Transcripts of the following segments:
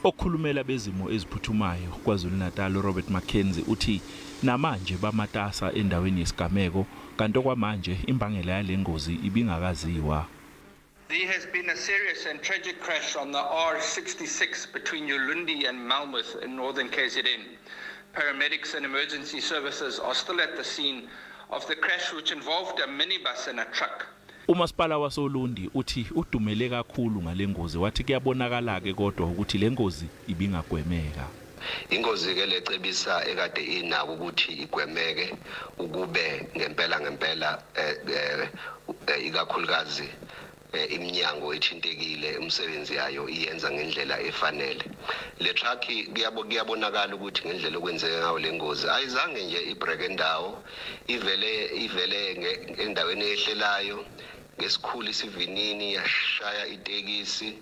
Okhulumela bezimo eziphuthumayo KwaZulu-Natal Robert Mackenzie uthi namanje bamatasa endaweni yesigameko kanti okwamanje imbangela yalengozi ibingakaziwa. There has been a serious and tragic crash on the R66 between Ulundi and Malmouth in northern KZN. Paramedics and emergency services are still at the scene of the crash, which involved a minibus and a truck. Umasipala wasoLundi uthi udumele kakhulu ngalengozi wathi kuyabonakala ke kodwa ukuthi lengozi ibingagwemeka. Ingozi ke lecebisa ekade inako ukuthi igwemeke ukube ngempela ikakhulukazi iminyango ethintekile umsebenzi yayo iyenza ngendlela efanele. Le truck kuyabonakala ukuthi ngendlela okwenzeke ngayo lengozi ayizange nje ibreak endawo ivele endaweni ehlelayo ngesikhulu isivinini yashaya itekisi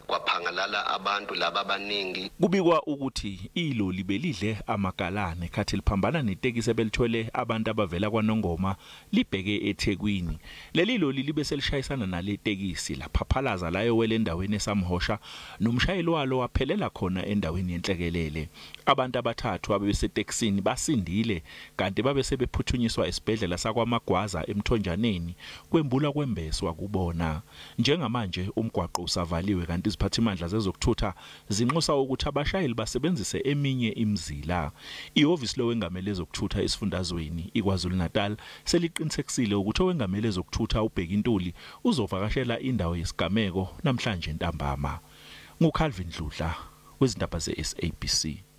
kwaphangalala abantu laba abaningi. Kubikwa ukuthi iloli belidle amagalane khathi liphambana netekisi ebelithwele abantu abavela kwaNongoma libheke eThekwini. Leli loli libe selishayisana nale tekisi laphaphalaza layo wele endaweni eSamhosha nomshayeli walo waphelela khona endaweni yenhlekelele. Abantu abathathu abebesetekisini basindile kanti babe sebephuthunyiswa esibhedlela sakwaMagwaza eMthonjaneni kwembula kwembeswa kubona. Njengamanje umgwaqo usavaliwe kanti iziphathimandla zezokuthutha zinxusa ukuthi abashayeli basebenzise eminye imizila. Ihhovisi lowengamele ezokuthutha esifundazweni iKwaZulu-Natal seliqinisekisile ukuthi owengamele ezokuthutha uBheki Ntuli uzovakashela indawo yesigameko namhlanje ntambama. NguCalvin Dludla wezindaba zeSABC.